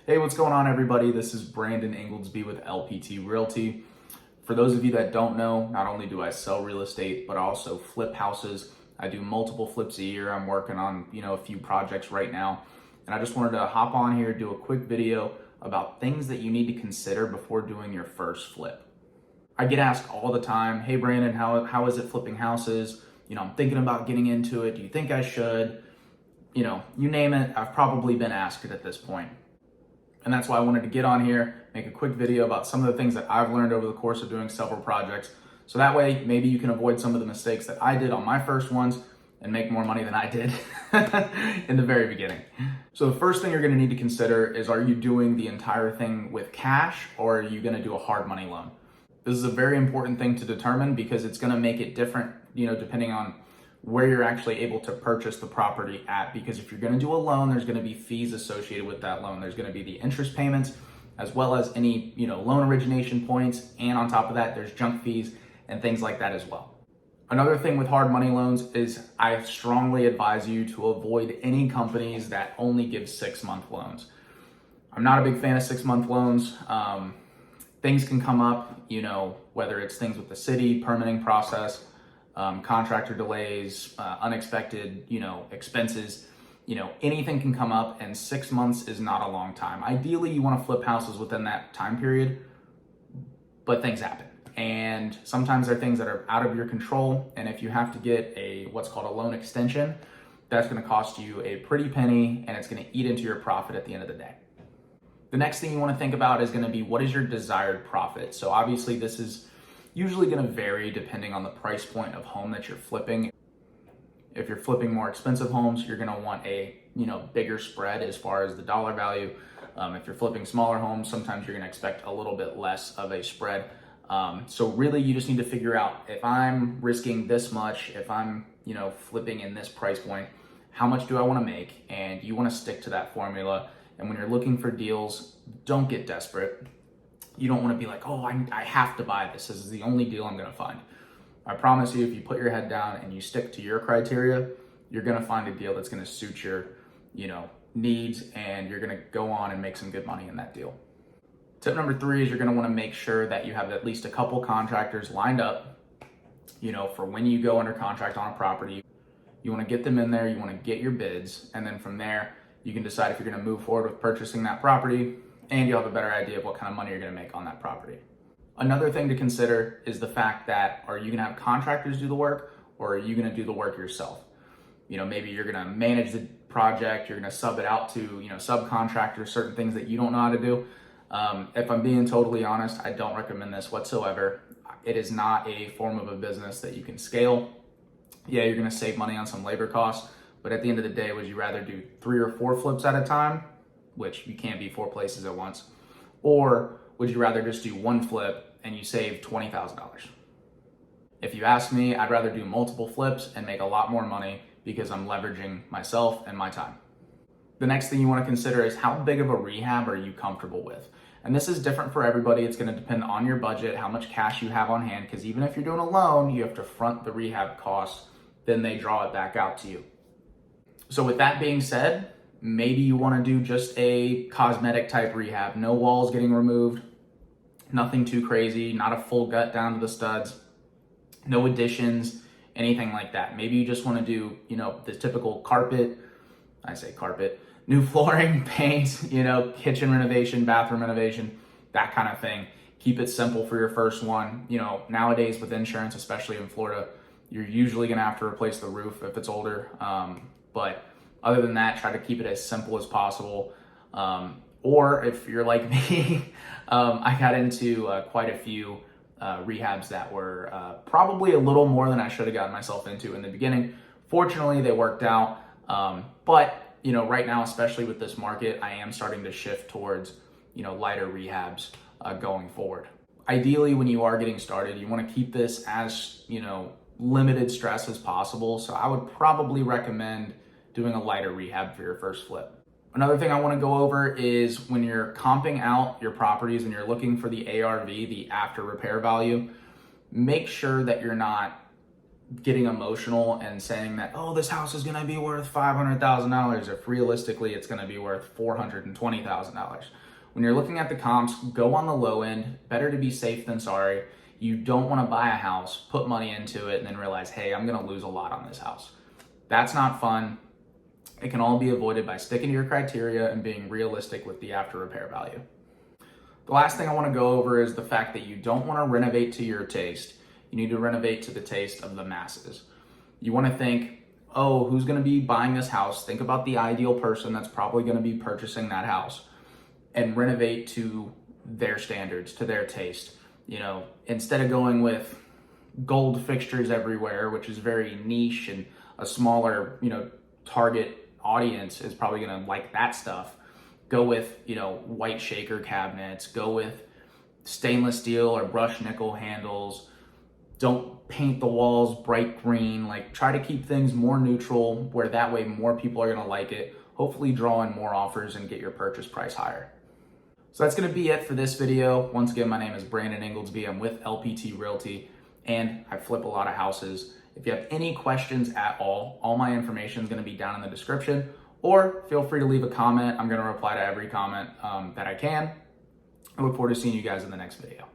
Hey, what's going on, everybody? This is Brandon Ingoldsby with LPT Realty. For those of you that don't know, not only do I sell real estate, but I also flip houses. I do multiple flips a year. I'm working on, a few projects right now. And I just wanted to hop on here, do a quick video about things that you need to consider before doing your first flip. I get asked all the time, hey Brandon, how is it flipping houses? I'm thinking about getting into it. Do you think I should? You name it, I've probably been asked it at this point. And that's why I wanted to get on here, make a quick video about some of the things that I've learned over the course of doing several projects. So that way, maybe you can avoid some of the mistakes that I did on my first ones and make more money than I did in the very beginning. So the first thing you're gonna need to consider is, are you doing the entire thing with cash, or are you gonna do a hard money loan? This is a very important thing to determine because it's gonna make it different, depending on where you're actually able to purchase the property at. Because if you're gonna do a loan, there's gonna be fees associated with that loan. There's gonna be the interest payments, as well as any, loan origination points. And on top of that, there's junk fees and things like that as well. Another thing with hard money loans is I strongly advise you to avoid any companies that only give 6-month loans. I'm not a big fan of 6-month loans. Things can come up, whether it's things with the city, permitting process, contractor delays, unexpected, expenses, anything can come up, and 6 months is not a long time. Ideally, you want to flip houses within that time period, but things happen. And sometimes there are things that are out of your control. And if you have to get what's called a loan extension, that's going to cost you a pretty penny, and it's going to eat into your profit at the end of the day. The next thing you want to think about is going to be, what is your desired profit? So obviously this is usually going to vary depending on the price point of home that you're flipping. If you're flipping more expensive homes, you're going to want a bigger spread as far as the dollar value. If you're flipping smaller homes, sometimes you're going to expect a little bit less of a spread. So really, you just need to figure out, if I'm risking this much, if I'm flipping in this price point, how much do I want to make? And you want to stick to that formula. And when you're looking for deals, don't get desperate. You don't want to be like, oh, I have to buy this. This is the only deal I'm going to find. I promise you, if you put your head down and you stick to your criteria, you're going to find a deal that's going to suit your, needs, and you're going to go on and make some good money in that deal. Tip number 3 is, you're going to want to make sure that you have at least a couple contractors lined up, for when you go under contract on a property. You want to get them in there, you want to get your bids, and then from there, you can decide if you're going to move forward with purchasing that property, and you'll have a better idea of what kind of money you're going to make on that property. Another thing to consider is the fact that, are you going to have contractors do the work, or are you going to do the work yourself? Maybe you're going to manage the project, you're going to sub it out to, subcontractors, certain things that you don't know how to do. If I'm being totally honest, I don't recommend this whatsoever. It is not a form of a business that you can scale. Yeah, you're going to save money on some labor costs, but at the end of the day, would you rather do 3 or 4 flips at a time, which you can't be 4 places at once, or would you rather just do 1 flip and you save $20,000? If you ask me, I'd rather do multiple flips and make a lot more money because I'm leveraging myself and my time. The next thing you want to consider is, how big of a rehab are you comfortable with? And this is different for everybody. It's going to depend on your budget, how much cash you have on hand, because even if you're doing a loan, you have to front the rehab costs, then they draw it back out to you. So with that being said, maybe you want to do just a cosmetic type rehab, no walls getting removed, nothing too crazy, not a full gut down to the studs, no additions, anything like that. Maybe you just want to do, the typical new flooring, paint, kitchen renovation, bathroom renovation, that kind of thing. Keep it simple for your first one. Nowadays with insurance, especially in Florida, you're usually going to have to replace the roof if it's older. But other than that, try to keep it as simple as possible. Or if you're like me, I got into quite a few rehabs that were probably a little more than I should have gotten myself into in the beginning. Fortunately, they worked out. But right now, especially with this market, I am starting to shift towards, lighter rehabs going forward. Ideally, when you are getting started, you want to keep this as, limited stress as possible. So I would probably recommend doing a lighter rehab for your first flip. Another thing I want to go over is, when you're comping out your properties and you're looking for the ARV, the after repair value, make sure that you're not getting emotional and saying that, oh, this house is going to be worth $500,000 if realistically it's going to be worth $420,000. When you're looking at the comps, go on the low end. Better to be safe than sorry. You don't want to buy a house, put money into it, and then realize, hey, I'm going to lose a lot on this house. That's not fun. It can all be avoided by sticking to your criteria and being realistic with the after repair value. The last thing I want to go over is the fact that you don't want to renovate to your taste. You need to renovate to the taste of the masses. You want to think, oh, who's going to be buying this house? Think about the ideal person that's probably going to be purchasing that house, and renovate to their standards, to their taste. You know, instead of going with gold fixtures everywhere, which is very niche and a smaller, target audience is probably going to like that stuff. Go with, white shaker cabinets, go with stainless steel or brushed nickel handles. Don't paint the walls bright green. Like, try to keep things more neutral, where that way more people are going to like it. Hopefully draw in more offers and get your purchase price higher. So that's going to be it for this video. Once again, my name is Brandon Ingoldsby. I'm with LPT Realty, and I flip a lot of houses. If you have any questions at all my information is going to be down in the description, or feel free to leave a comment. I'm going to reply to every comment that I can. I look forward to seeing you guys in the next video.